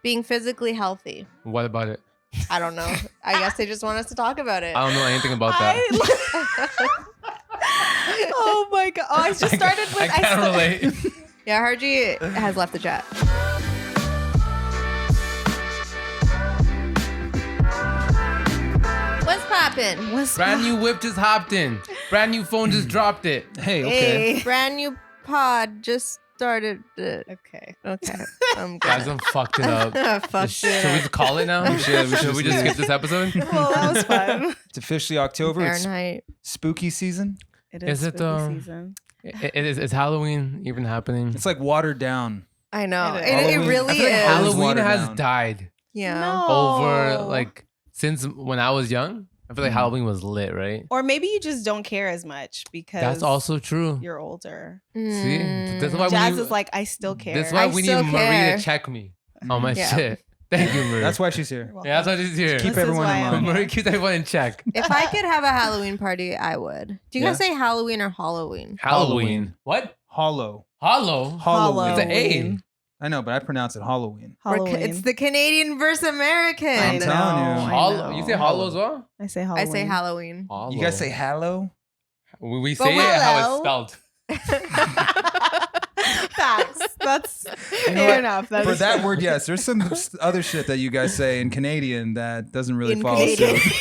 Being physically healthy. What about it? I don't know. I guess they just want us to talk about it. I don't know anything about that. Oh my god! Oh, I just started with. I can't relate. Yeah, Harjit has left the chat. What's poppin'? Brand new whip just hopped in. Brand new phone just dropped it. Hey, okay. Hey, brand new pod just started. Okay. Okay. I'm Guys, good. I'm fucked it up. Fuck Should we it. just call it now? should we just skip this episode? Well, that was fun. It's officially October. It's Fahrenheit. spooky season. It Is it, spooky season. Is Halloween even happening? It's like watered down. I know. It It, is. it really I feel like is. Halloween Halloween has watered down. died Yeah. No. over like since when I was young. I feel like Mhm. Halloween was lit, right? Or maybe you just don't care as much because That's also true. you're older. See, that's why Jazz we need, is like, I still care. That's why I we need still Marie care. to check me on my Yeah. shit. Thank you, Marie. That's why she's here. You're Yeah, that's welcome. why she's here. Keep This is everyone why in I'm line. here. Marie keeps everyone in check. If I could have a Halloween party, I would. Do you guys Yeah. say Halloween or Halloween? Halloween. What? Hollow. Hollow? Halloween. It's an A. Halloween. I know, but I pronounce it Halloween. Halloween. It's the Canadian versus American. I'm telling you. I Hollow. know. You say hollow as well? I say I Halloween. say Halloween. Hollow. You guys say hallow? We But say it how hello. it's spelled. Facts. That's You know fair what? enough. That For is that fair. word, yes. There's some other shit that you guys say in Canadian that doesn't really In follow Canadian. suit.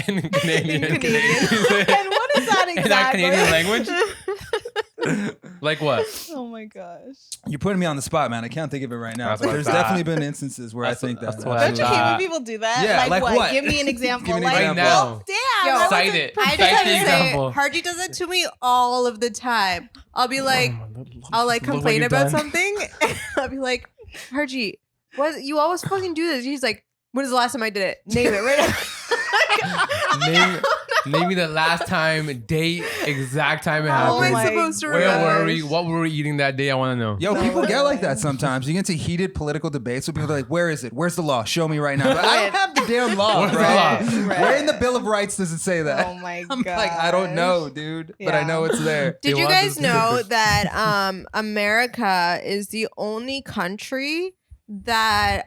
In Canadian. In Canadian. And what is that In that exactly? Canadian language? Like what? Oh my gosh. You're putting me on the spot, man. I can't think of it right now. That's But what there's I thought. definitely been instances where That's I think what- that. that's what I Don't you hate when thought. people do that? Yeah, like what? Give me an example. Give me an like, example. Right now. well, damn. Yo, that Cite wasn't it. I Cite just have the to example. say, Harjit does it to me all of the time. I'll be like, I'll like Look what complain you've about done. something. I'll be like, Harjit, what? You always fucking do this. He's like, when was the last time I did it? Name it right now. Name me the last time, date, exact time it How am happened. I my supposed to Where remember? were we? What were we eating that day? I want to know. Yo, No, people get like that no. sometimes. You get into heated political debates where people are like, where is it? Where's the law? Show me right now. But I don't have the damn law, Where's the right? law? Right. Where in the Bill of Rights does it say that? Oh my I'm god. like, I don't know, dude. But I Yeah. know it's there. Did They you want guys the know specifics. that America is the only country that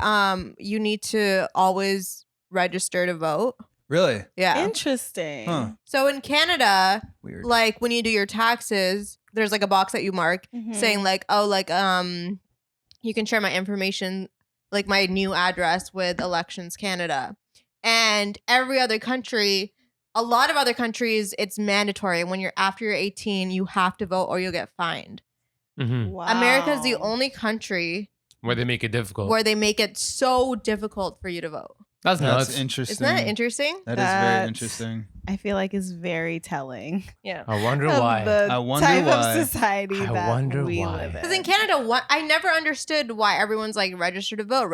you need to always register to vote? Really? Yeah. Interesting. Huh. So in Canada, Weird. like when you do your taxes, there's like a box that you mark Mhm. saying like, oh, like you can share my information, like my new address with Elections Canada. And every other country, a lot of other countries, it's mandatory. When you're after you're 18, you have to vote or you'll get fined. Mhm. Wow. America's the only country Where they make it difficult. where they make it so difficult for you to vote. That's That's nuts. interesting. Isn't that interesting? That is very That's- interesting. I feel like is very telling. Yeah. I wonder of why. The I wonder type why. of society I that wonder we why. live in. Because in Canada, I never understood why everyone's like register to vote.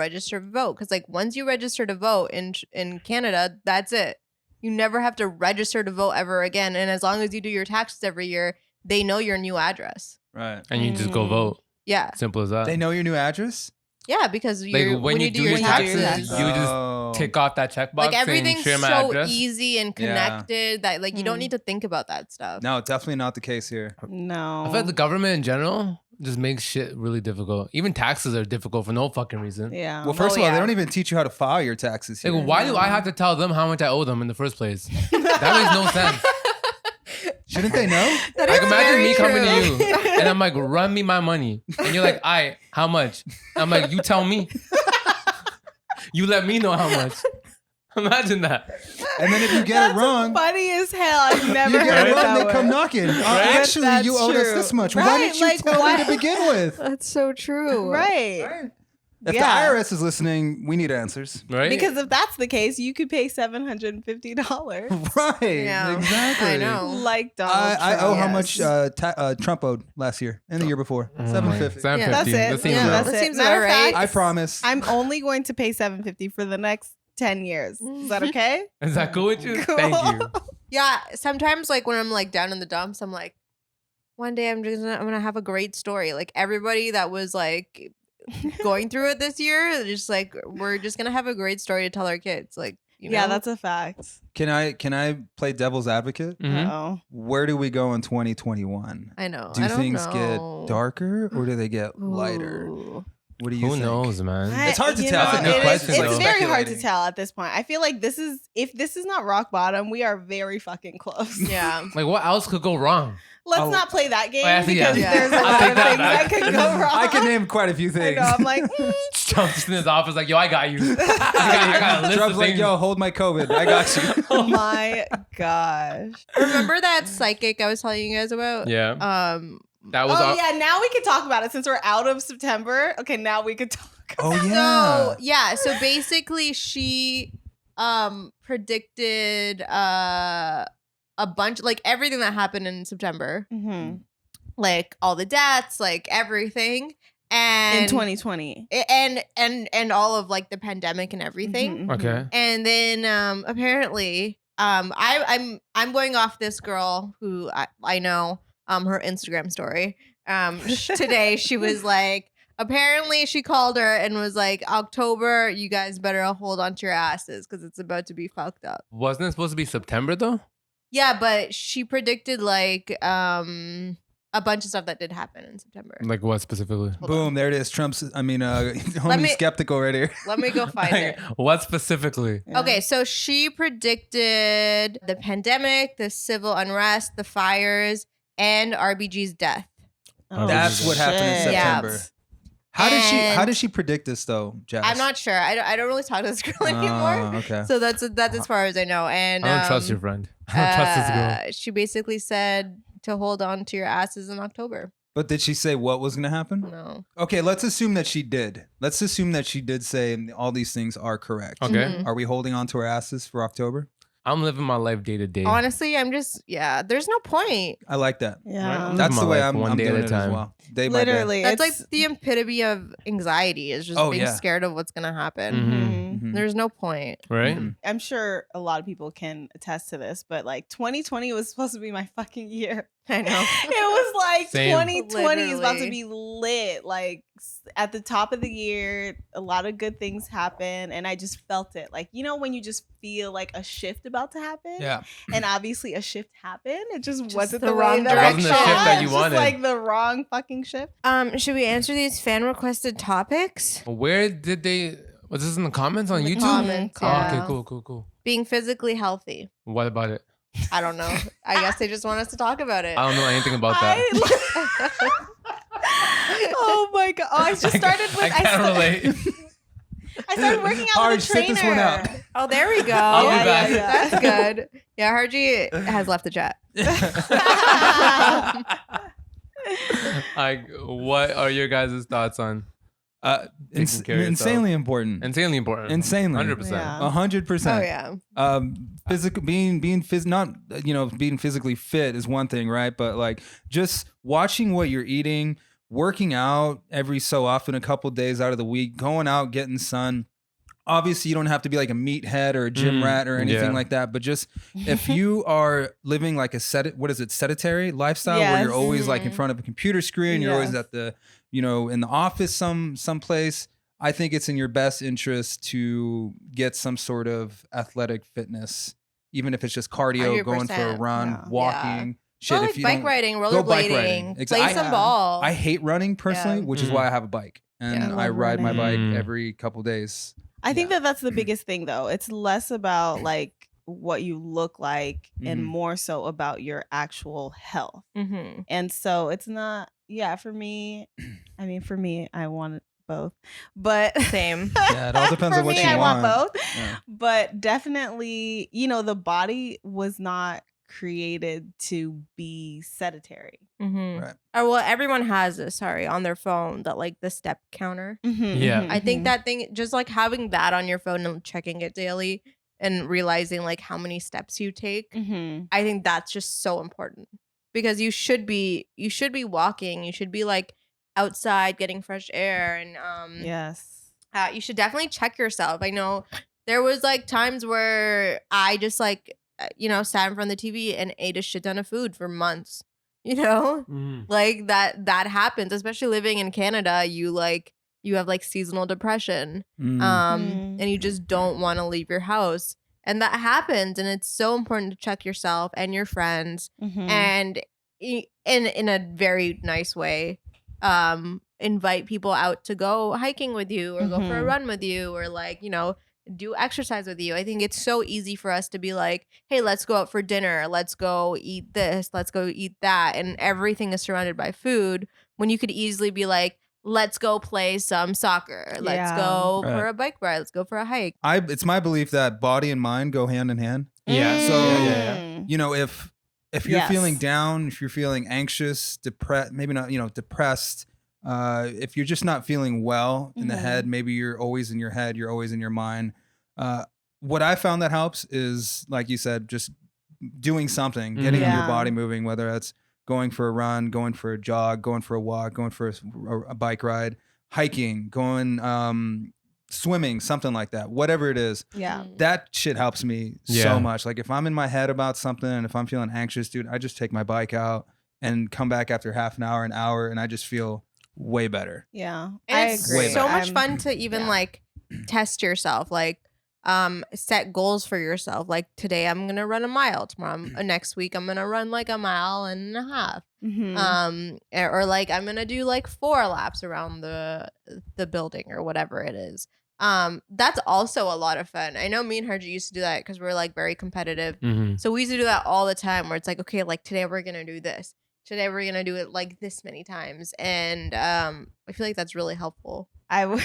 Because like once you register to vote in Canada, that's it. You never have to register to vote ever again. And as long as you do your taxes every year, they know your new address. Right. And you just go vote. Yeah, Simple as that. They know your new address? yeah, because you're, when you do your when you do your taxes, taxes. you just Oh. tick off that checkbox like saying everything's share my so address. easy and Yeah. connected that like you don't Hmm. need to think about that stuff. No, definitely not the case here. No. I feel like the government in general just makes shit really difficult. Even taxes are difficult for no fucking reason. Yeah. Well, first Oh, of all, yeah. they don't even teach you how to file your taxes here. Like, why do I have to tell them how much I owe them in the first place? That makes no sense. Shouldn't they know? That Like, is imagine very me coming true. to you and I'm like, run me my money. And you're like, how much? I'm like, you tell me. You let me know how much. Imagine that. And then if you get That's it wrong, funny as hell. I've never you get heard it it wrong, that they way. come knocking. Actually, That's you owed us true. this much. Why Right, didn't you like, tell why- me to begin with? That's so true. Right. If Yeah. the IRS is listening, we need answers. Right? Because if that's the case, you could pay $750. Right. Yeah. Exactly. I know. Like Donald I owe Trump. how much Trump owed last year and the year before? $750. $750. Yeah. That's it. That seems yeah, low. that's That it. seems Matter about of fact, right. I promise. I'm only going to pay $750 for the next 10 years. Is that okay? Is that cool with you? Cool. Thank you. Yeah, sometimes like when I'm like down in the dumps, I'm like, one day I'm gonna have a great story. Like everybody that was like going through it this year, just like we're just gonna have a great story to tell our kids. Like, you know? Yeah, that's a fact. Can I play devil's advocate? Mhm. Uh-oh. Where do we go in 2021? I know. Do I don't things know. get darker or do they get lighter? Ooh. What do you Who think? knows, man? It's hard to you tell. know, That's a good it is- question, It's though. very hard to Speculating. tell at this point. I feel like if this is not rock bottom, we are very fucking close. Yeah. Like, what else could go wrong? Let's Oh. not play that game actually, because yeah. there's a I'll lot take of that things back. that could go wrong. I can name quite a few I things. know. I'm like, Trump's just in his office, like, yo, I got you. I got a list Trump's of like, things. yo, hold my COVID. I got you. oh my gosh. Remember that psychic I was telling you guys about? Yeah, that was. Oh our- yeah, now we can talk about it since we're out of September. Okay, now we could talk. Oh yeah. So yeah, so basically she predicted a bunch, like everything that happened in September, Mm-hmm. like all the deaths, like everything, and In 2020. and all of like the pandemic and everything. Mhm, mhm. Okay. And then apparently I'm going off this girl who I know her Instagram story. Today she was like, apparently she called her and was like, October, you guys better hold on to your asses because it's about to be fucked up. Wasn't it supposed to be September though? Yeah, but she predicted like a bunch of stuff that did happen in September. Like what specifically? Hold on. Boom, there it is. Trump's, homie me- skeptical right here. Let me go find it. Like, what specifically? Yeah. Okay, so she predicted the pandemic, the civil unrest, the fires, and RBG's death. Oh, That's what happened in shit. Yeah. September. How did she? How And- did she predict this though, Jazz? I'm not sure. I don't really talk to this girl anymore. Okay. So that's as far as I know. And I don't trust your friend. I don't trust this girl. She basically said to hold on to your asses in October. But did she say what was going to happen? No. Okay, let's assume that she did. Let's assume that she did say all these things are correct. Okay. Mhm. Are we holding on to our asses for October? I'm living my life day to day. Honestly, I'm just there's no point. I like that. Yeah. Right. That's my the way life I'm, one I'm day at doing a it time. as well. Day by day. Literally. That's like it's- the epitome of anxiety is just Oh, being yeah. scared of what's gonna happen. Mhm. Mhm. Mhm. There's no point. Right? Mhm. I'm sure a lot of people can attest to this, but like 2020 was supposed to be my fucking year. I know. It was like Same. 2020 is about to Literally. be lit. Like at the top of the year, a lot of good things happen, and I just felt it. Like, you know, when you just feel like a shift about to happen, Yeah. and obviously a shift happened. It just wasn't the the way wrong that direction. It wasn't the shift that you It's wanted. Just like the wrong fucking shift. Should we answer these fan requested topics? Where did they? Was this in the comments on In the YouTube? comments, Oh, yeah. okay, cool. Being physically healthy. What about it? I don't know. I guess they just want us to talk about it. I don't know anything about that. Oh my god! Oh, I just started with. I can't relate. I started working out Harj, with a sit trainer. this one out. Oh, there we go. I'll be Yeah, back. yeah, That's good. Yeah, Harjit has left the chat. Like, what are your guys' thoughts on Taking care of yourself. Insanely important. insanely important? Insanely. 100%. Yeah. 100%. Oh yeah. Physical being physically fit is one thing, right? But like just watching what you're eating, working out every so often, a couple days out of the week, going out, getting sun. Obviously, you don't have to be like a meathead or a gym rat or anything yeah. like that. But just if you are living like a sedentary lifestyle where you're Yes. always like in Mhm. front of a computer screen, you're always Yes. at the, in the office someplace. I think it's in your best interest to get some sort of athletic fitness, even if it's just cardio, going for a 100%. run, Yeah. walking. Go Shit, like bike riding, go bike riding. rollerblading, Exactly. play I- some Yeah. ball. I hate running personally, Yeah. which is Mhm. why I have a bike and Yeah. I Love ride my bike running. every couple days. I think Yeah. that that's the biggest thing, though. It's less about like what you look like and Mhm. more so about your actual health. Mm-hmm. And so it's not, for me, I want both, but Same. Yeah, it all depends for on what me, you I want want. both. Yeah. But definitely, the body was not created to be sedentary. Mm-hmm. Right. Or well, everyone has this. Sorry, on their phone, that like the step counter. Yeah. I think that thing, just like having that on your phone and checking it daily and realizing like how many steps you take. I think that's just so important because you should be walking. You should be like outside getting fresh air and Yes. you should definitely check yourself. I know there was like times where I just like sat in front of the TV and ate a shit ton of food for months. Like that happens, especially living in Canada. You have like seasonal depression, Mm. and you just don't want to leave your house, and that happens. And it's so important to check yourself and your friends, Mm-hmm. and in a very nice way. invite people out to go hiking with you or go for a Mhm. run with you or like, do exercise with you. I think it's so easy for us to be like, hey, let's go out for dinner. Let's go eat this. Let's go eat that. And everything is surrounded by food when you could easily be like, let's go play some soccer. Let's Yeah. go Right. for a bike ride. Let's go for a hike. It's my belief that body and mind go hand in hand. Yeah. So- Mm. You know, if you're Yes. feeling down, if you're feeling anxious, depressed, maybe not, depressed, if you're just not feeling well in the Mhm. head, maybe you're always in your head, you're always in your mind. What I found that helps is, like you said, just doing something, getting Yeah. your body moving, whether that's going for a run, going for a jog, going for a walk, going for a bike ride, hiking, going swimming, something like that, whatever it is. Yeah. That shit helps me Yeah. so much. Like if I'm in my head about something and if I'm feeling anxious, dude, I just take my bike out and come back after half an hour, and I just feel way better. Yeah. And I it's agree. so much I'm- fun to even yeah. like test yourself, like set goals for yourself. Like today I'm gonna run a mile. Tomorrow, next week I'm gonna run like a mile and a half. Mhm. Or like I'm gonna do like 4 laps around the building or whatever it is. That's also a lot of fun. I know me and Harjit used to do that because we're like very competitive. Mm-hmm. So we used to do that all the time where it's like, okay, like today we're gonna do this. Today we're gonna do it like this many times. And I feel like that's really helpful. I was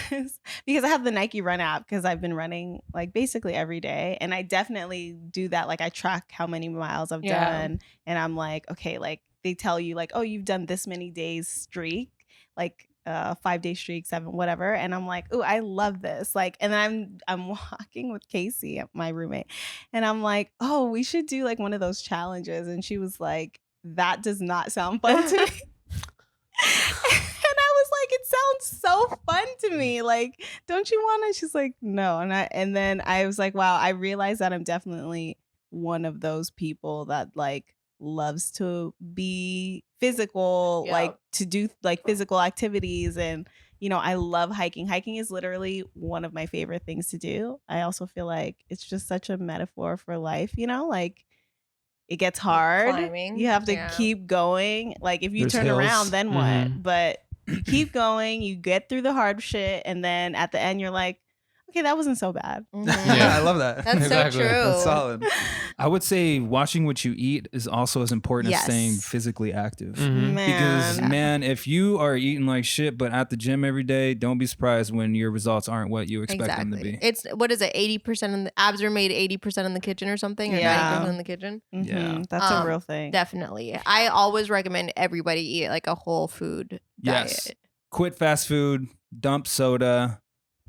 because I have the Nike Run app because I've been running like basically every day, and I definitely do that. Like I track how many miles I've Yeah. done, and I'm like, okay, like they tell you like, oh, you've done this many days streak, like 5-day streak, 7, whatever, and I'm like, oh, I love this. Like, and then I'm walking with Casey, my roommate, and I'm like, oh, we should do like one of those challenges, and she was like, that does not sound fun to me. And I was like, it sounds so fun to me. Like, don't you want to? She's like, no. And then I was like, wow, I realized that I'm definitely one of those people that like loves to be physical, Yeah. like to do like physical activities. And, I love hiking. Hiking is literally one of my favorite things to do. I also feel like it's just such a metaphor for life, like it gets hard. climbing, You have to yeah. keep going. Like if you There's turn hills. around, then what? Mhm. But you keep going, you get through the hard shit, and then at the end you're like, okay, that wasn't so bad. Mhm. Yeah. I love that. That's Exactly. so true. That's solid. I would say watching what you eat is also as important Yes. as staying physically active. Mhm. Because Man. man, if you are eating like shit but at the gym every day, don't be surprised when your results aren't what you expect them to be. It's what is it? 80% in the abs are made 80% in the kitchen or something, or Yeah. 90% in the kitchen. Mhm, Yeah. That's a Um, real thing. Definitely. I always recommend everybody eat like a whole food Yes. diet. Quit fast food, dump soda,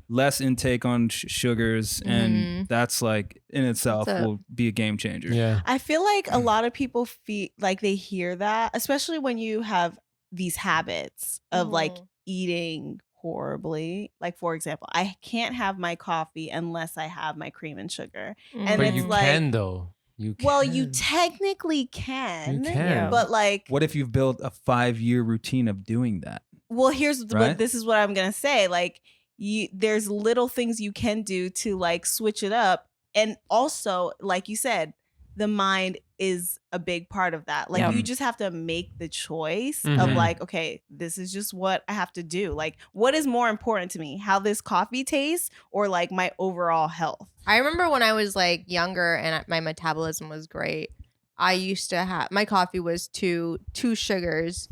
less intake on sugars, and that's like in itself That's a- will be a game changer. Yeah. I feel like a lot of people feel like they hear that, especially when you have these habits of like Mhm. eating horribly. Like, for example, I can't have my coffee unless I have my cream and sugar. And But it's you like- can though. You can. Well, you technically can, You can. but like, What if you've built a 5-year routine of doing that? well, here's Right? what this is what I'm gonna say. Like, there's little things you can do to like switch it up, and also, like you said, the mind is a big part of that. Like, Yep. you just have to make the choice of Mhm. like, okay, this is just what I have to do. Like, what is more important to me, how this coffee tastes, or like my overall health? I remember when I was like younger and my metabolism was great. I used to have my coffee was two sugars.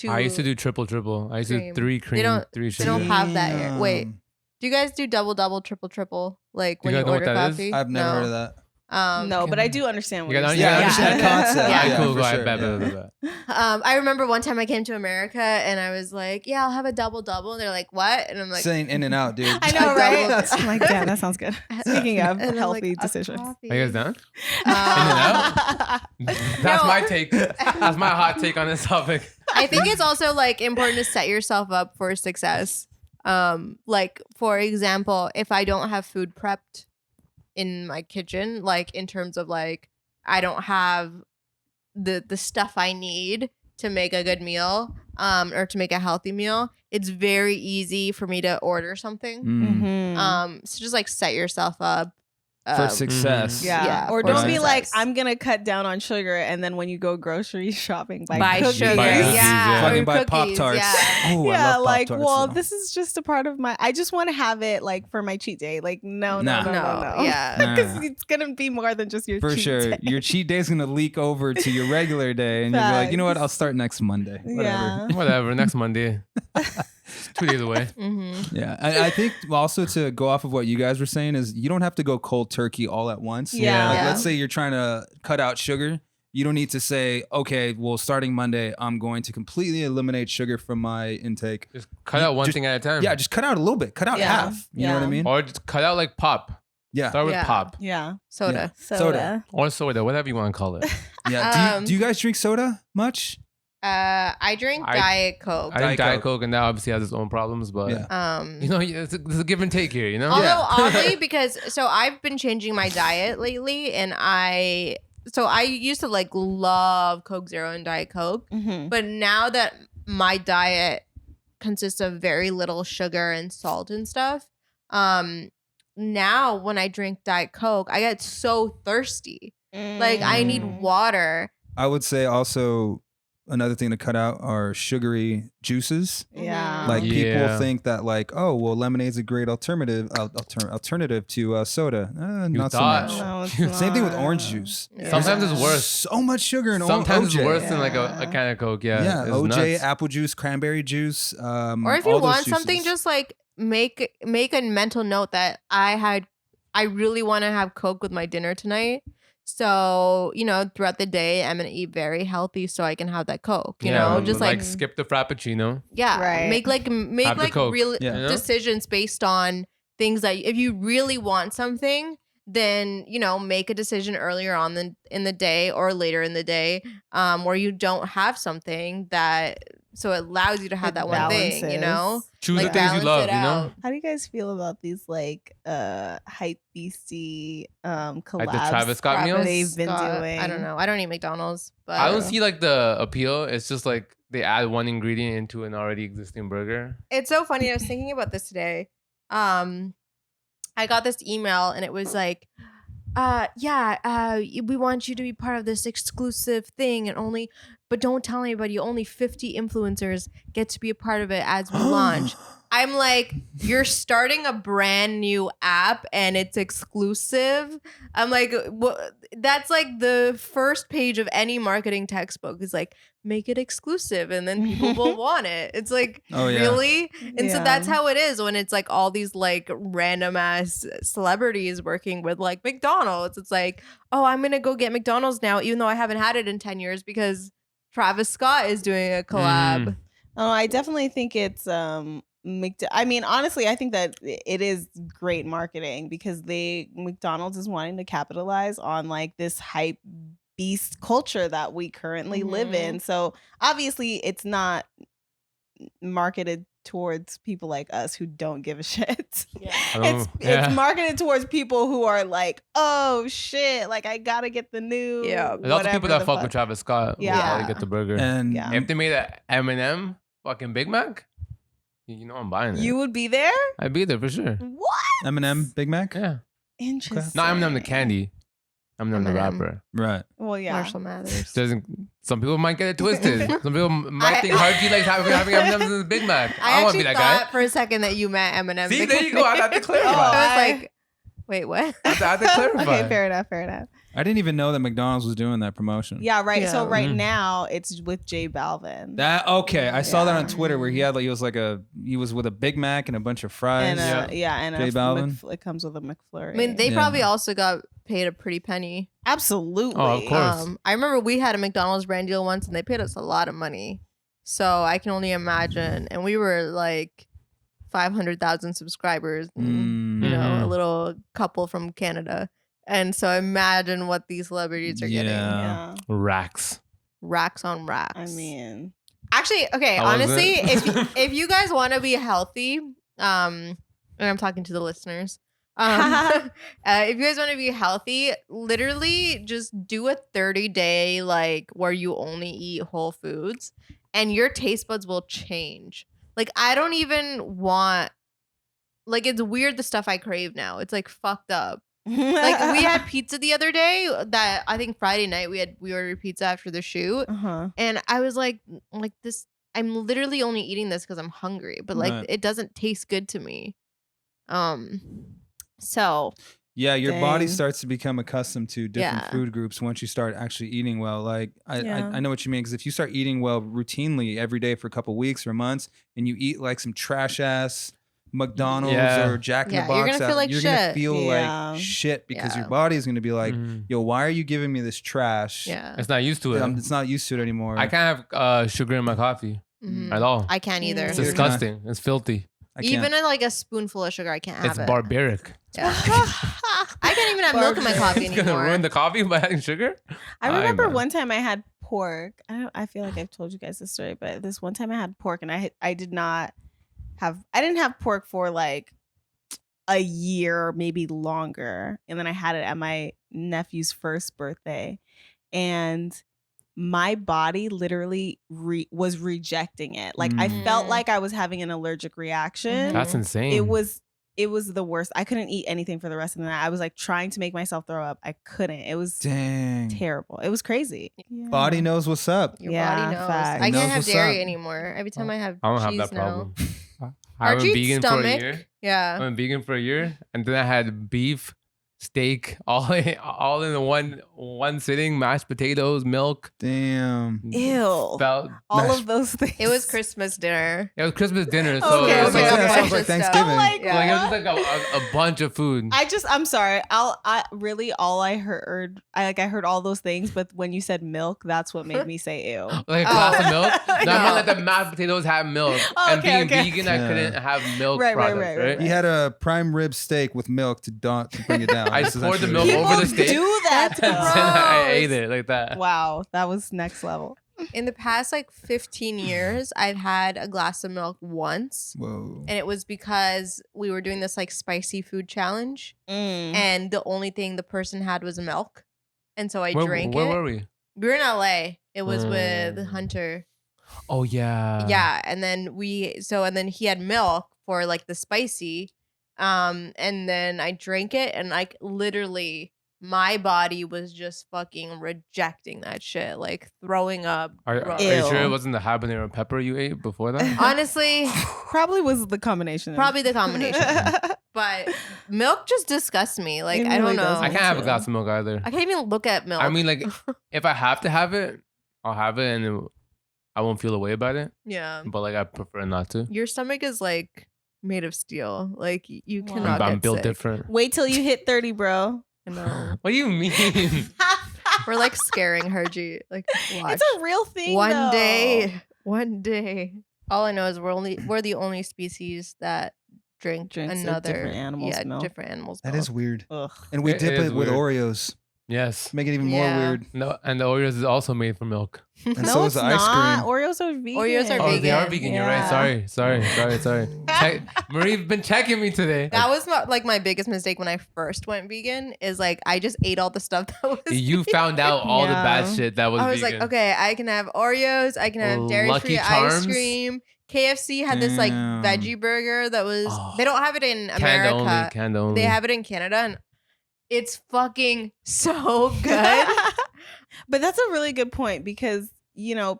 I used to do triple. I used to cream. do 3 cream, don't- 3 they sugar. don't have that here. Wait. Damn. Do you guys do double, triple? Like Do you when you guys know what order that is? coffee? I've never No. heard of that. No, but I do understand what You you're got- saying. you Yeah, I understand understand the that? concept. Yeah. Alright, cool. for Go ahead. sure, Bet, yeah. bet, bet. I remember one time I came to America and I was like, "Yeah, I'll have a double." And they're like, "What?" And I'm like, Saying in and out, dude. I know, right? That's- I'm like, yeah, that sounds good. Speaking of And I'm healthy like, "A decisions. coffee." Are you guys done? Um, That's No. my take. That's my hot take on this topic. I think it's also like important to set yourself up for success. Like for example, if I don't have food prepped in my kitchen, like in terms of like I don't have the stuff I need to make a good meal, or to make a healthy meal, it's very easy for me to order something. Mm. Mhm. So just like set yourself up. For success. Yeah. Yeah, Or for don't be like, success. I'm gonna cut down on sugar, and then when you go grocery shopping, Buy cookies. sugar. Buy cookies, yeah. Fucking Or buy cookies, Pop-Tarts. yeah. Oh, I Yeah, love like, Pop-Tarts. well, though. this is just a part of my. I just want to have it like for my cheat day. Like, no, Nah. No, yeah. because Nah. it's gonna be more than just your For cheat sure. day. Your cheat day is going to leak over to your regular day. And you'll be like, you know what? I'll start next Monday. Whatever. Yeah. Whatever. Next Monday. It's 2 days away. Mm-hmm. Yeah. I think also to go off of what you guys were saying is you don't have to go cold turkey all at once. Yeah. Like, Yeah. let's say you're trying to cut out sugar. You don't need to say, okay, well, starting Monday, I'm going to completely eliminate sugar from my intake. Just cut out one Just- thing at a time. Yeah, just cut out a little bit. Cut out Yeah. half. You know what I Yeah. mean? Or just cut out like pop. Yeah. Start with Yeah. pop. Yeah. Soda. Soda. Or soda, whatever you want to call it. Yeah. Um, Do you guys drink soda much? I drink Diet Coke. I Diet think Diet Coke. Coke, and that obviously has its own problems, but Yeah. you know, there's a give and take here, you know? Although Yeah. oddly, because so I've been changing my diet lately, and I used to like love Coke Zero and Diet Coke, Mm-hmm. but now that my diet consists of very little sugar and salt and stuff, now when I drink Diet Coke, I get so thirsty. Like I need Mm. water. I would say also another thing to cut out are sugary juices. Yeah. Like people Yeah. think that like, oh, well, lemonade's a great alternative to soda. Not so thought. much. No, it's Same thing with not. orange juice. Yeah. Sometimes it's worse. So much sugar in Sometimes OJ. it's worse than like Yeah. a can of Coke. Yeah. Yeah, It's OJ, nuts. apple juice, cranberry juice. Or if you all those want something, juices. just like make a mental note that I really want to have Coke with my dinner tonight. So, you know, throughout the day, I'm going to eat very healthy so I can have that Coke, you know, just like, skip the Frappuccino. yeah, Right. make Have the Coke, real Yeah. you know? decisions based on things that if you really want something, then, you know, make a decision earlier on in the day or later in the day where you don't have something that, so it allows you to have It that one thing, you know? balances. Choose Like the things you balance love, it you know? out. How do you guys feel about these like hype beastie collabs Like the Travis Scott meals? they've been Scott, doing? I don't know. I don't eat McDonald's, but I don't see like the appeal. It's just like they add one ingredient into an already existing burger. It's so funny. I was thinking about this today. I got this email and it was like, we want you to be part of this exclusive thing and but don't tell anybody. Only 50 influencers get to be a part of it as we launch. I'm like, you're starting a brand new app and it's exclusive. I'm like, that's like the first page of any marketing textbook is like, make it exclusive and then people will want it. It's like, Oh, yeah. really? And so Yeah. that's how it is when it's like all these like random ass celebrities working with like McDonald's. It's like, oh, I'm going to go get McDonald's now, even though I haven't had it in 10 years because Travis Scott is doing a collab. Oh, I definitely think it's I mean, honestly, I think that it is great marketing because McDonald's is wanting to capitalize on like this hype beast culture that we currently live Mhm. in. So obviously, it's not marketed towards people like us who don't give a shit. Oh, yeah. It's marketed towards people who are like, oh shit, like I gotta get the new. Yeah. There's also people whatever that the fuck with Travis Scott. Yeah. Yeah. To get the burger. And Yeah. If they made a M&M fucking Big Mac, you know I'm buying it. You would be there? I'd be there for sure. What? M&M, Big Mac? Yeah. Interesting. Not M&M the candy. M&M the M&M. rapper. Right. Well, yeah. Marshall Mathers. Some people might get it twisted. Some people might think Harjit likes having M&M's in the Big Mac. I I want to actually be that thought guy. for a second that you meant Eminem. See, there you go. I had to clarify. Oh, I was I- like, wait, what? I had to clarify. Okay, fair enough. Fair enough. I didn't even know that McDonald's was doing that promotion. Yeah, right. So Yeah. right Mhm. now it's with J Balvin. That okay. I saw that on Yeah. Twitter where he was with a Big Mac and a bunch of fries. and and J Balvin. it comes with a McFlurry. I mean, they Yeah. probably also got paid a pretty penny. absolutely. Oh, of course. I remember we had a McDonald's brand deal once and they paid us a lot of money. So I can only imagine. And we were like 500,000 subscribers. And, you know, Mhm. a little couple from Canada. And so imagine what these celebrities are getting. Yeah. Racks. Racks on racks. I mean, Actually, okay, How was honestly, it? if you guys want to be healthy, and I'm talking to the listeners, if you guys want to be healthy, literally just do a 30-day like where you only eat whole foods, and your taste buds will change. Like I don't even want, like it's weird the stuff I crave now. It's like fucked up. Like we had pizza the other day. That I think Friday night we ordered pizza after the shoot, and I was like this. I'm literally only eating this because I'm hungry, but like Right. it doesn't taste good to me. So Yeah, your body Dang. starts to become accustomed to different Yeah. food groups once you start actually eating well. Like Yeah. I know what you mean, because if you start eating well routinely every day for a couple weeks or months, and you eat like some trash ass McDonald's Yeah. or Jack in Yeah, the Box, you're gonna feel like you're gonna shit. feel Yeah. like shit because your Yeah. body is gonna be like, Mhm. yo, why are you giving me this trash? yeah, It's not used to it. It's not used to it anymore. I can't have sugar in my coffee Mhm. at all. I can't either. It's Neither can I. disgusting. It's filthy. I can't. Even like a spoonful of sugar, I can't have It's it. barbaric. Yeah. I can't even have milk in my coffee It's gonna anymore. ruin the coffee by adding sugar. I remember man. one time I had pork. I feel like I've told you guys this story, but this one time I had pork, and I didn't have pork for like a year or maybe longer, and then I had it at my nephew's first birthday, and my body literally was rejecting it. Like I felt Mm. like I was having an allergic reaction. That's insane. It was the worst. I couldn't eat anything for the rest of the night. I was like trying to make myself throw up. I couldn't. It was Dang. terrible. It was crazy. Body knows what's up. Your Yeah, body knows. facts. I It knows can't have what's dairy up. anymore. Every time I have I don't cheese have that now. problem. I went Harjit's vegan for a stomach. year. Yeah. I went vegan for a year, and then I had beef, steak, all in one sitting, mashed potatoes, milk. Damn. Ew. Felt, All Mashed- of those things. It was Christmas dinner. it was Christmas dinner, so Okay, it was okay, like, okay. That sounds like Bunch of stuff. Thanksgiving. I'm like, Yeah. like it was what? just like a bunch of food. I'm sorry. I really all I heard I heard all those things, but when you said milk, that's what made me say ew. Like a glass of milk. No, I No. meant like the mashed potatoes have milk, Oh, and okay, being okay. vegan, I Yeah. couldn't have milk Right, right, products, right, right, He had a prime rib steak with milk to bring it down. I This is poured the actually milk really over the People steak. do that. That's And then I Gross. ate it like that. Wow, that was next level. In the past like 15 years, I've had a glass of milk once. Whoa. And it was because we were doing this like spicy food challenge. Mm. And the only thing the person had was milk. And so I Where drank where it. were we? We were in LA. It was with Mm. Hunter. Oh yeah. Yeah. And then he had milk for like the spicy. And then I drank it, and like literally my body was just fucking rejecting that shit, like throwing up. Are gross. you sure Ew. it wasn't the habanero pepper you ate before that? Honestly, Probably was the combination. probably the combination. But milk just disgusts me. Like It I really don't know. does. I can't have a too. glass of milk either. I can't even look at milk. I mean, like, if I have to have it, I'll have it, and I won't feel a way about it. yeah. But like, I prefer not to. Your stomach is like made of steel. Like you Wow. cannot I'm get built sick. different. Wait till you hit 30, bro. I know. What do you mean? We're like scaring Harjit. Like watch. It's a real thing. One though. day. One day. All I know is we're the only species that drinks another different animals' milk. different animals. That milk. is weird. Ugh. And we It dip is it with weird. Oreos. Yes. Make it even Yeah. more weird. No, and the Oreos is also made from milk. And No, so it's is the ice not. cream. Oreos are vegan. Oreos are Oh, they are vegan. vegan. You're right. Yeah. Sorry. Marie's been checking me today. That was like my biggest mistake when I first went vegan. Is like I just ate all the stuff that was. You found out all the bad Yeah. shit that was I was vegan. like, okay, I can have Oreos. I can have dairy-free Lucky ice Charms? cream. KFC had this like Damn. veggie burger that was. Oh. They don't have it in Canada America. Canada only. They have it in Canada, and it's fucking so good. But that's a really good point because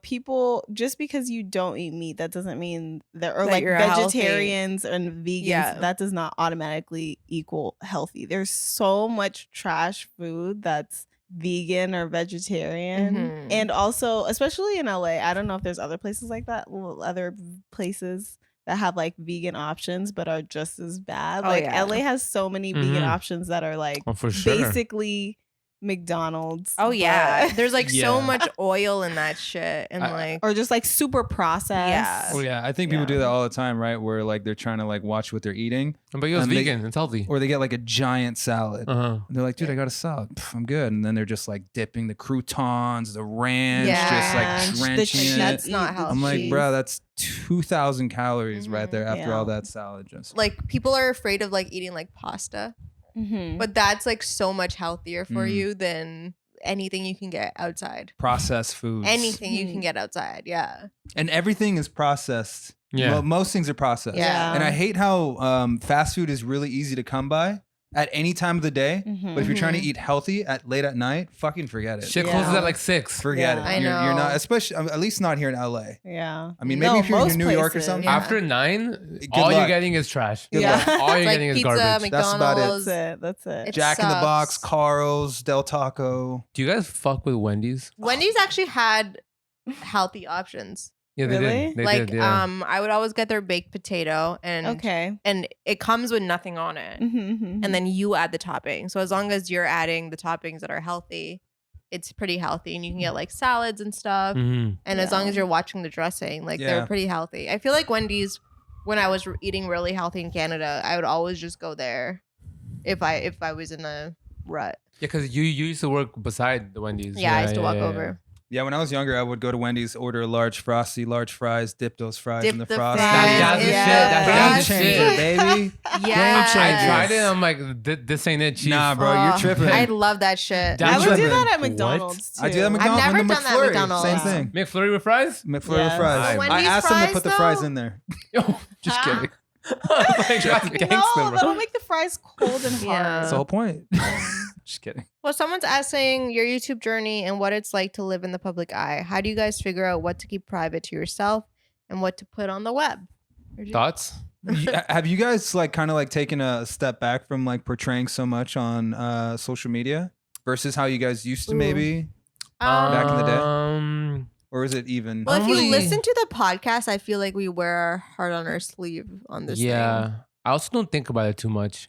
people, just because you don't eat meat, that doesn't mean that, or That like you're healthy. vegetarians and vegans, Yeah. that does not automatically equal healthy. There's so much trash food that's vegan or vegetarian. Mhm. And also, especially in LA, I don't know if there's other places like that, other places that have like vegan options but are just as bad. Oh, Like yeah. LA has so many vegan Mhm. options that are like Oh, for sure. basically McDonald's. Oh yeah, but- there's like so Yeah. much oil in that shit, and like or just like super processed. Yeah. Oh yeah, I think people do Yeah. that all the time, right? Where like they're trying to like watch what they're eating, But it was And they- vegan. It's healthy. or they get like a giant salad. Uh-huh. And they're like, dude, I got a salad. Pff, I'm good. And then they're just like dipping the croutons, the ranch, just like Yeah. drenching cheese. it. That's not healthy. I'm like, cheese. bro, that's 2,000 calories right there after Yeah. all that salad. Just like people are afraid of like eating like pasta, Mhm. but that's like so much healthier for Mm. you than anything you can get outside. processed foods. Anything you can Mhm. get outside, yeah. And everything is processed. Yeah. Most things are processed. Yeah. And I hate how fast food is really easy to come by. at any time of the day. Mhm. But if you're trying to Mhm. eat healthy at late at night, fucking forget it. Shit Yeah. closes at like 6. Forget Yeah. it. I You're not, know. especially at least not here in LA. Yeah. I mean, maybe if you're in most New York or places. something. Yeah. After 9, Good all you're luck. getting is trash. Good Yeah. luck. All you're Like getting is pizza, garbage. That's about it. McDonald's. That's it. It Jack in the Box, sucks. Carl's, Del Taco. Do you guys fuck with Wendy's? Wendy's actually had healthy options. Yeah, they Really? did. They Like, did, yeah. I would always get their baked potato, and Okay. and it comes with nothing on it, Mm-hmm. and then you add the topping. So as long as you're adding the toppings that are healthy, it's pretty healthy, and you can get like salads and stuff. Mhm. And as long Yeah. as you're watching the dressing, like Yeah. they're pretty healthy. I feel like Wendy's, when I was eating really healthy in Canada, I would always just go there if I was in a rut. Yeah, because you used to work beside the Wendy's. Yeah, I used to walk yeah. over. Yeah, when I was younger, I would go to Wendy's, order a large frosty, large fries, dip those fries Dip in the the frosty. fries That's in the the shit. That's fries. the Game shit. changer, baby. Yeah, I changer. tried it. I'm like, this ain't it, chief. Nah, bro, you're Oh, tripping. I love that shit. That- I would do tripping. that at What? McDonald's too. I do that at I've McDonald's. never with the done that at McFlurry. McDonald's. Same thing. McFlurry with fries? McFlurry Yeah. with fries. But I Wendy's asked them to fries, put the fries though? in there. Yo, just Huh? kidding. Like, that's gangster, No, bro. that'll make the fries cold and hard. Yeah. That's the whole point. Just kidding. Well, someone's asking your YouTube journey and what it's like to live in the public eye. How do you guys figure out what to keep private to yourself and what to put on the web? Thoughts? Have you guys like kind of like taken a step back from like portraying so much on social media versus how you guys used to Ooh. maybe? Um, Back in the day? day. Or is it even? well, if you Normally- listen to the podcast, I feel like we wear our heart on our sleeve on this Yeah. thing. I also don't think about it too much.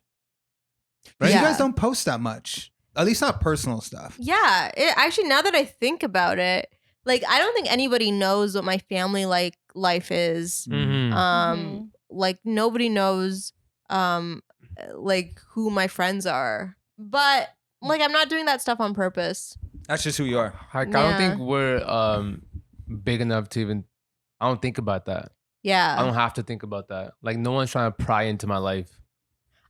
Right? You Yeah. guys don't post that much. At least not personal stuff. Yeah. Actually, now that I think about it, like, I don't think anybody knows what my family life is. Mhm. Mhm. Like, nobody knows like who my friends are. But like, I'm not doing that stuff on purpose. That's just who you are. Like, I don't Yeah. think we're big enough to even. I don't think about that. Yeah. I don't have to think about that. Like, no one's trying to pry into my life.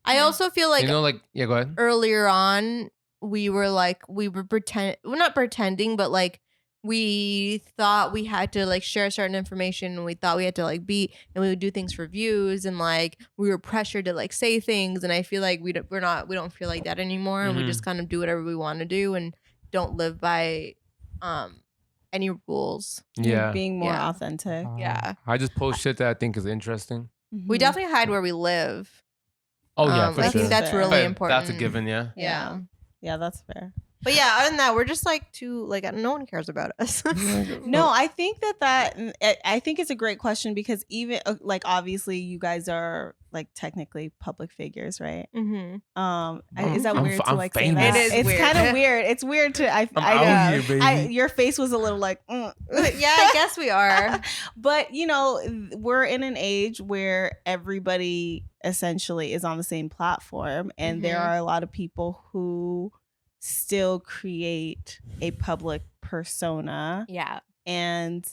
I also feel like you know, like, yeah, go ahead. earlier on we were not pretending, but like we thought we had to like share certain information, and we thought we had to like be, and we would do things for views, and like we were pressured to like say things. And I feel like we don't feel like that anymore. And we Mhm. just kind of do whatever we want to do and don't live by any rules. Yeah. Being more Yeah. authentic. Yeah. I just post shit that I think is interesting. We Mhm. definitely hide where we live. Oh, yeah, for I sure. think that's Fair. really But important. That's a given, yeah. Yeah. Yeah, that's fair. But yeah, other than that, we're just like no one cares about us. No, I think I think it's a great question because even like obviously you guys are like technically public figures, right? Mm-hmm. Is that I'm weird f- to I'm like say famous. that? It is It's weird. kind of weird. It's weird to I out know. here, baby. Your face was a little like, Yeah, I guess we are. but you know, we're in an age where everybody essentially is on the same platform, and there Mhm. are a lot of people who still create a public persona Yeah. and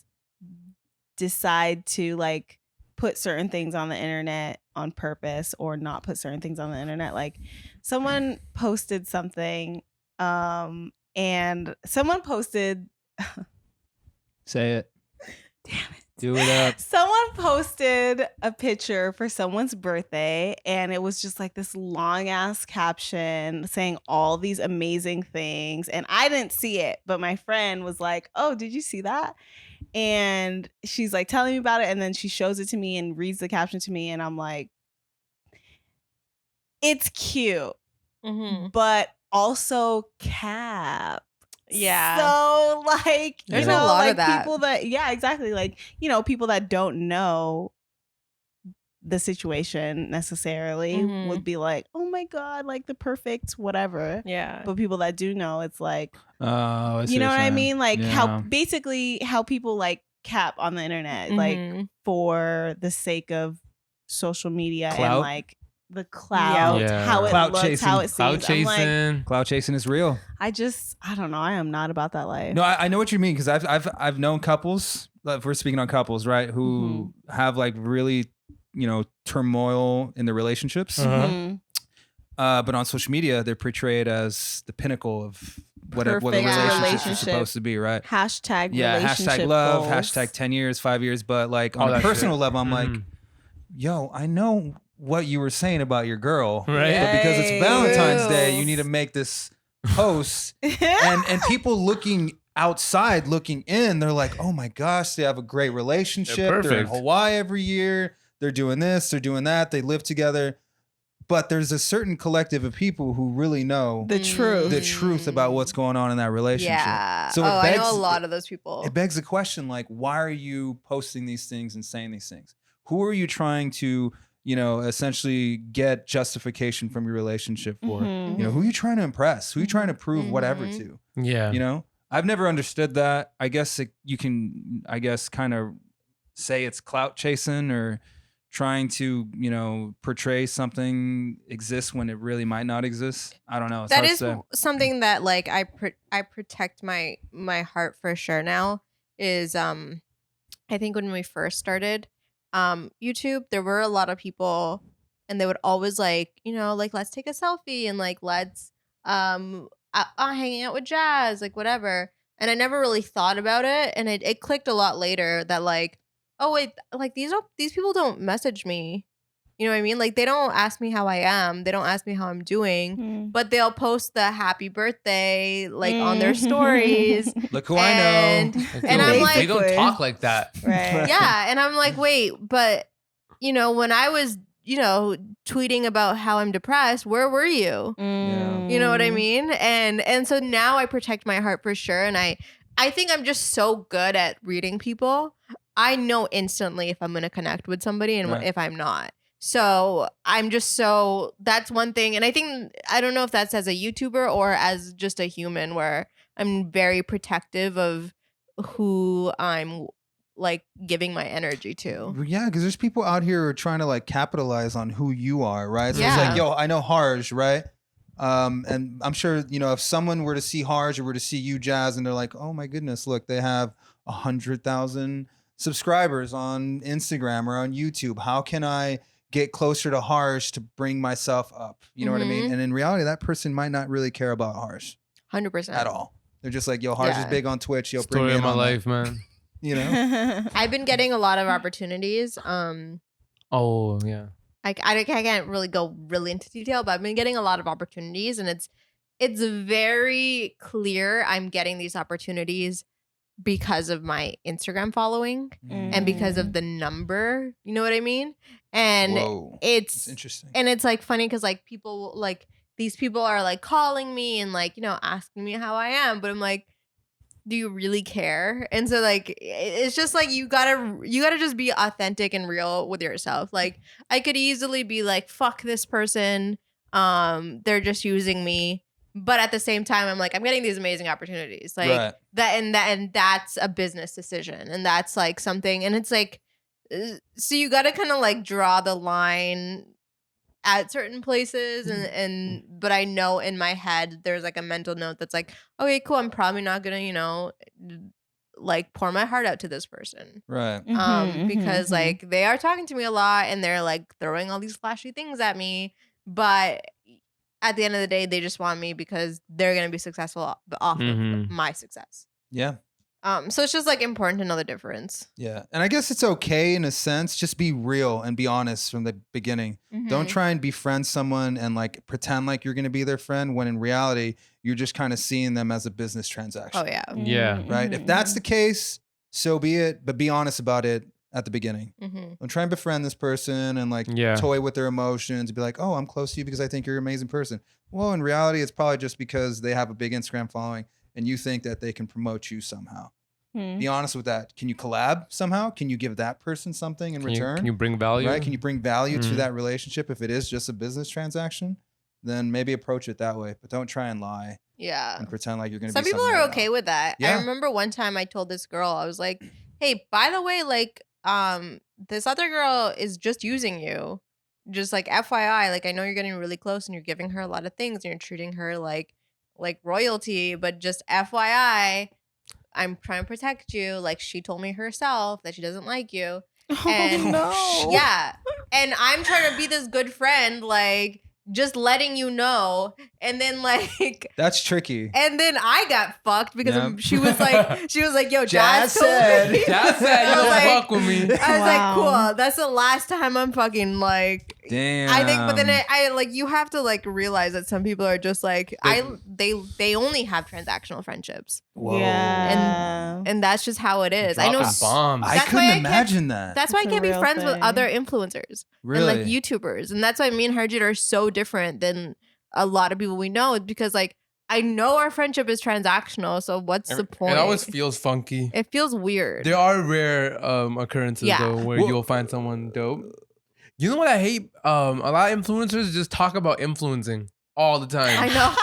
decide to like put certain things on the internet on purpose or not put certain things on the internet. Like someone posted something and someone posted Say it. damn it. Do it up. Someone posted a picture for someone's birthday, and it was just like this long ass caption saying all these amazing things. And I didn't see it, but my friend was like, "Oh, did you see that?" And she's like telling me about it, and then she shows it to me and reads the caption to me, and I'm like, "It's cute, Mm-hmm. but also cap." Yeah. So like, There's you a know, lot of like that. people that exactly. Like, you know, people that don't know the situation necessarily Mhm. would be like, "Oh my God, like the perfect whatever." Yeah. But people that do know, it's like, Oh, I see you know what what you're I saying. mean? Like Yeah. how people like cap on the internet, like Mhm. for the sake of social media Clout? and like the clout, Yeah. how it Clout looks, chasing. how it Cloud seems. I'm like, chasing. Cloud chasing is real. I don't know. I am not about that life. No, I know what you mean because I've known couples. If we're speaking on couples, right, who have like really, turmoil in their relationships. Uh-huh. Mhm. But on social media, they're portrayed as the pinnacle of what a Perfect relationship is relationship. supposed to be, right? Hashtag Yeah, relationship hashtag love, goals. hashtag 10 years, 5 years. But like All on a that personal shit. level, I'm like, Mhm. yo, I know what you were saying about your girl. Right. But because it's Yay. Valentine's True. Day, you need to make this post. and people looking outside, looking in, they're like, oh my gosh, they have a great relationship. They're in perfect. Hawaii every year. They're doing this, they're doing that. They live together. But there's a certain collective of people who really know The truth. the truth about what's going on in that relationship. Yeah. So I know a lot of those people. It begs the question, like, why are you posting these things and saying these things? Who are you trying to, essentially get justification from your relationship for? Mhm. Who are you trying to impress? Who are you trying to prove whatever Mhm. to? Yeah. I've never understood that. I guess you can, kind of say it's clout chasing or trying to, portray something exists when it really might not exist. I don't know. It's That hard is to say. something that like I protect my heart for sure now is I think when we first started YouTube, there were a lot of people and they would always like let's take a selfie and like let's hanging out with Jazz, like whatever. And I never really thought about it, and it clicked a lot later that like, oh wait, like these people don't message me. You know what I mean? Like they don't ask me how I am. They don't ask me how I'm doing. Mhm. But they'll post the happy birthday like on their stories. Look who I know. Like, And yo, I'm we like, don't talk like that. Right. yeah, and I'm like, wait, but when I was tweeting about how I'm depressed, where were you? You know what I mean? And so now I protect my heart for sure, and I think I'm just so good at reading people. I know instantly if I'm going to connect with somebody and Right. if I'm not. So I'm just that's one thing. And I don't know if that's as a YouTuber or as just a human, where I'm very protective of who I'm like giving my energy to. Yeah, because there's people out here who are trying to like capitalize on who you are, right? So it's Yeah. like, yo, I know Harj, right? And I'm sure, if someone were to see Harj or were to see you, Jazz, and they're like, oh my goodness, look, they have 100,000 subscribers on Instagram or on YouTube. How can I get closer to Harj to bring myself up? You know what I mean? Mhm. And in reality, that person might not really care about Harj 100%. at all. They're just like, yo, Harj is Yeah. big on Twitch. Yo, bring Story me of in my on that. life, man. I've been getting a lot of opportunities. Oh yeah. I can't really go really into detail, but I've been getting a lot of opportunities, and it's very clear I'm getting these opportunities because of my Instagram following and because of the number. You know what I mean? And Whoa. It's it's interesting. and it's like funny because like people like these people are like calling me and like asking me how I am, but I'm like, do you really care? And so like it's just like you gotta just be authentic and real with yourself. Like I could easily be like, fuck this person, they're just using me, but at the same time I'm like, I'm getting these amazing opportunities, like Right. and that's a business decision, and that's like something, and it's like so you gotta kind of like draw the line at certain places, and but I know in my head there's like a mental note that's like, okay, cool, I'm probably not gonna like pour my heart out to this person, Right. because like they are talking to me a lot and they're like throwing all these flashy things at me, but at the end of the day they just want me because they're gonna be successful off Mhm. of my success. Yeah. So it's just like important to know the difference. Yeah. And I guess it's okay in a sense. Just be real and be honest from the beginning. Don't try and befriend someone and like pretend like you're going to be their friend when in reality, you're just kind of seeing them as a business transaction. Oh yeah. Yeah. Right. If that's the case, so be it. But be honest about it at the beginning. Don't try and befriend this person and like Yeah. toy with their emotions and be like, oh, I'm close to you because I think you're an amazing person. Well, in reality, it's probably just because they have a big Instagram following and you think that they can promote you somehow. Be honest with that. Can you collab somehow? Can you give that person something in return? Can you bring value? Right? Can you bring value to Mhm. that relationship? If it is just a business transaction, then maybe approach it that way. But don't try and lie Yeah. and pretend like you're going to Some be people something are you're okay not. with that. Yeah. I remember one time I told this girl, I was like, hey, by the way, like, this other girl is just using you. Just like FYI, like I know you're getting really close and you're giving her a lot of things and you're treating her like royalty, but just FYI, I'm trying to protect you. Like she told me herself that she doesn't like you. And yeah. And I'm trying to be this good friend, like just letting you know. And then like That's tricky. and then I got fucked because Yep. she was like, yo, Jazz Jazz told me. said. Jazz said I you was don't like- fuck with me. I was Wow. like, cool. That's the last time I'm fucking like, Damn. I think, but then I like you have to like realize that some people are just like they only have transactional friendships, Whoa. Yeah. and that's just how it is. I know. Dropping bombs. I That's couldn't why I can't- imagine that. That's why I It's a can't be real friends with thing. other influencers Really? and like YouTubers, and that's why me and Harjit are so different than a lot of people we know. Because like I know our friendship is transactional, so what's the point? It always feels funky. It feels weird. There are rare occurrences Yeah. though where Well- you'll find someone dope. You know what I hate? A lot of influencers just talk about influencing all the time. I know.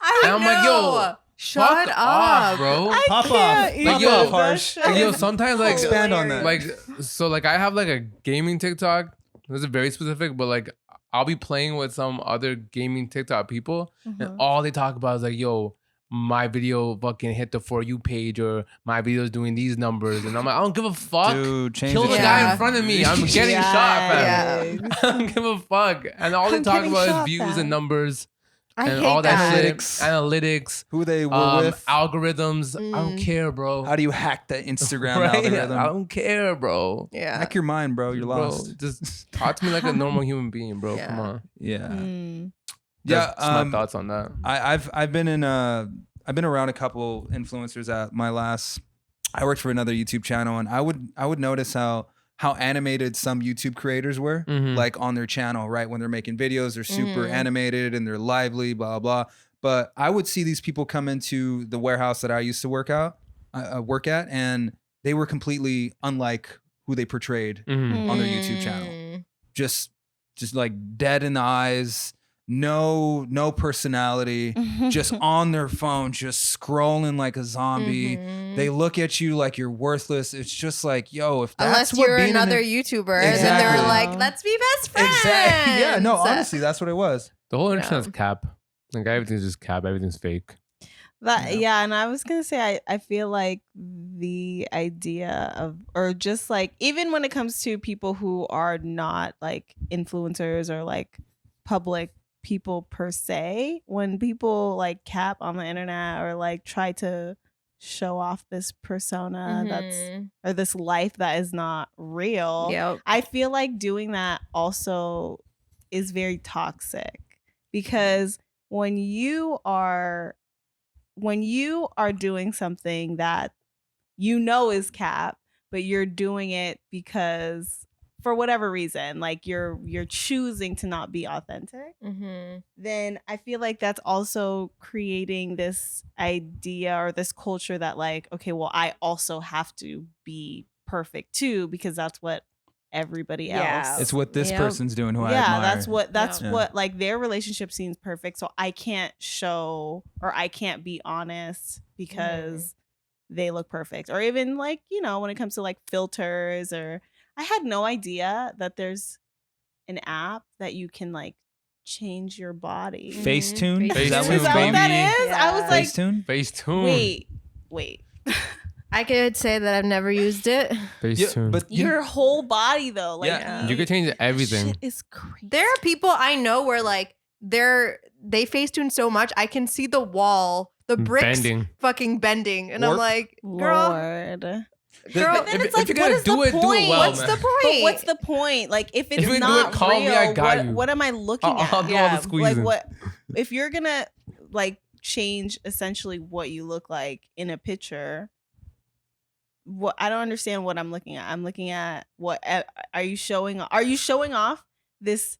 I And I'm like, know. yo, Shut Fuck up, off, bro. I Pop off. can't Pop even. off, That Harsh. shit Like, yo, is sometimes like Expand on that. like so like I have like a gaming TikTok. This is very specific, but like I'll be playing with some other gaming TikTok people, and all they talk about is like, yo, my video fucking hit the For You page, or my video's doing these numbers, and I'm like, I don't give a fuck. Dude, change Kill it. the Yeah. guy in front of me. I'm getting shot, fam. Yes. I don't give a fuck. And all they I'm talk getting about shot, is views fam. and numbers I and hate all that that. shit. Analytics. Analytics. Who they were with. Algorithms. I don't care, bro. How do you hack the Instagram Right? algorithm? I don't care, bro. Yeah. Hack your mind, bro. You're Bro, lost. just talk to me like a normal human being, bro. Yeah. Come on. Yeah. Mm. Yeah. That's my thoughts on that. I've been around a couple influencers at my last. I worked for another YouTube channel, and I would notice how animated some YouTube creators were, Mhm. like on their channel, right? When they're making videos, they're super Mhm. animated and they're lively, blah blah. But I would see these people come into the warehouse that I used to work at, and they were completely unlike who they portrayed Mhm. on their YouTube channel. Mm. Just like dead in the eyes, no personality, just on their phone, just scrolling like a zombie. Mhm. They look at you like you're worthless. It's just like, yo, if that's Unless what you're being another in YouTuber, and then they Exactly. were like, "Let's be best friends." exactly, yeah, no, honestly, that's what it was. The whole internet's Yeah. cap. Like everything's just cap. Everything's fake. That Yeah. yeah, and I was gonna say I feel like the idea of, or just like, even when it comes to people who are not like influencers or like public people per se, when people like cap on the internet or like try to show off this persona that's, Mhm. or this life that is not real, Yep. I feel like doing that also is very toxic, because when you are doing something that you know is cap, but you're doing it because for whatever reason, like you're choosing to not be authentic, Mhm. then I feel like that's also creating this idea or this culture that like, okay, well, I also have to be perfect too, because that's what everybody Yeah. else. It's what this Yep. person's doing who I yeah, admire. that's Yeah. what like their relationship seems perfect, so I can't show, or I can't be honest because they look perfect. Or even like, when it comes to like filters, or I had no idea that there's an app that you can like change your body. Facetune? Mhm. Is that what Is it was that called? what that is? Yeah. I was like, Facetune? Facetune. wait. I could say that I've never used it. Facetune. but Your whole body though, like Yeah. you could change everything. Shit is crazy. There are people I know where like they Facetune so much I can see the wall, the bricks Bending. fucking bending, and I'm Warp? like, girl, Lord. girl, But then if- it's like, if you're what gonna is do the it, do it point? well, what's man. the But point? what's the point? Like, if it's you're gonna do not it, call me, real, I got you. what am I looking I'll at? do all the Like, squeezing. what if you're gonna like change essentially what you look like in a picture? What, I don't understand what I'm looking at. I'm looking at what are you showing? Are you showing off this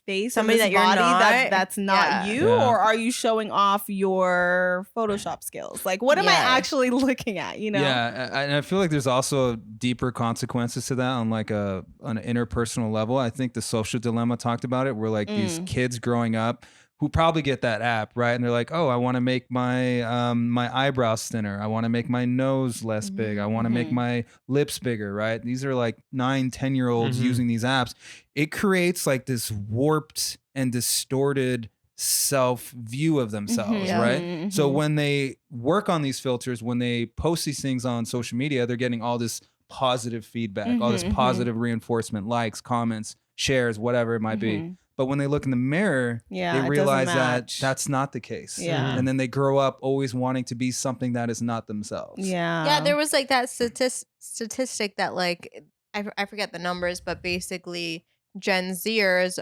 face, Somebody and this that you're body not? that's not Yeah. you, Yeah. or are you showing off your Photoshop skills? Like, what am I Yes. actually looking at? Yeah, and I feel like there's also deeper consequences to that on like on an interpersonal level. I think the Social Dilemma talked about it, where like these kids growing up who probably get that app, right? And they're like, oh, I want to make my my eyebrows thinner. I want to make my nose less big. I want to make Mhm. my lips bigger, right? These are like 9-10-year-olds Mhm. using these apps. It creates like this warped and distorted self view of themselves, Yeah. right? So when they work on these filters, when they post these things on social media, they're getting all this positive feedback, all this Mhm, mhm. positive reinforcement, likes, comments, shares, whatever it might be. But when they look in the mirror, Yeah, it they doesn't realize that match. that's not the case. Yeah. And then they grow up always wanting to be something that is not themselves. Yeah, there was like that statistic that like I forget the numbers, but basically Gen Zers,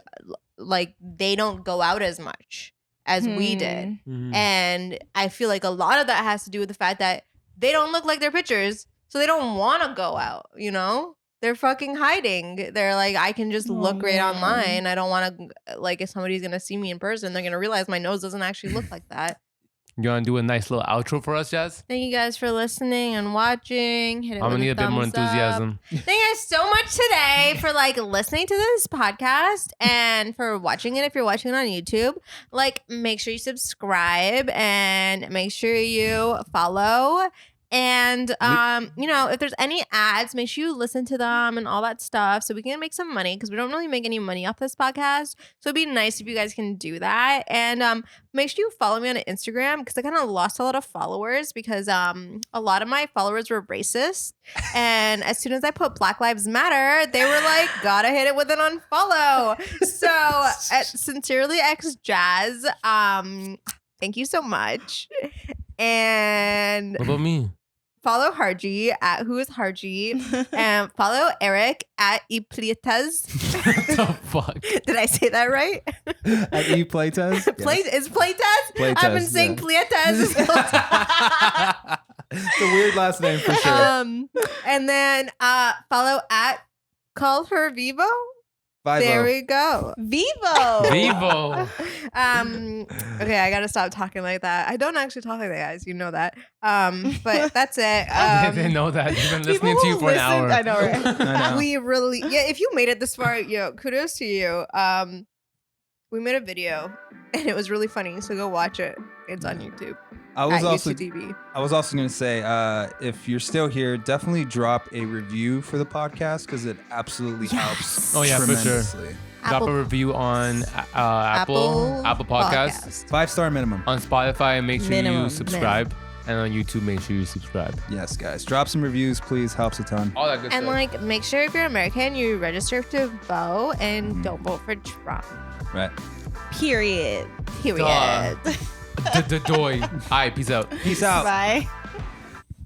like they don't go out as much as we did. Mhm. And I feel like a lot of that has to do with the fact that they don't look like their pictures, so they don't want to go out, you know? They're fucking hiding. They're like, I can just look great man. online. I don't want to, like, if somebody's going to see me in person, they're going to realize my nose doesn't actually look like that. You want to do a nice little outro for us, Jazz? Thank you guys for listening and watching. Hit it I'm with gonna need a bit more thumbs up. enthusiasm. Thank you guys so much today for like listening to this podcast and for watching it. If you're watching it on YouTube, like make sure you subscribe and make sure you follow. And you know, if there's any ads, make sure you listen to them and all that stuff so we can make some money because we don't really make any money off this podcast. So it'd be nice if you guys can do that. And make sure you follow me on Instagram because I kind of lost a lot of followers because a lot of my followers were racist. And as soon as I put Black Lives Matter, they were like, gotta hit it with an unfollow. So at Sincerely X Jazz, thank you so much. And What about me? follow Harjit at Who is Harjit, and follow Eric at Iplietas. What the fuck? Did I say that right? At E Playtest? Is Playtest? Playtest, I've been saying yeah. Playtest. It's a weird last name for sure. And then follow at Call Her Vivo. Vivo. There we go. Vivo. Vivo. Okay, I gotta stop talking like that. I don't actually talk like that, guys. You know that. But that's it. They didn't know that. They've been listening to you for an hour. I know, right? I know. We really, yeah. If you made it this far, yo, kudos to you. We made a video and it was really funny. So go watch it. It's on YouTube. I was at also YouTube TV. I was also going to say, if you're still here, definitely drop a review for the podcast because it absolutely helps. Oh, yeah, for sure. tremendously. Drop a review on Apple Podcasts, 5-star minimum. on Spotify. Make sure Minimum. you subscribe, and on YouTube, make sure you subscribe. Yes, guys. Drop some reviews, please. Helps a ton. All that good And stuff. like, make sure if you're American, you register to vote and don't vote for Trump. Right. Period. Period. Duh. Doy. All right, peace out. Peace out. Bye.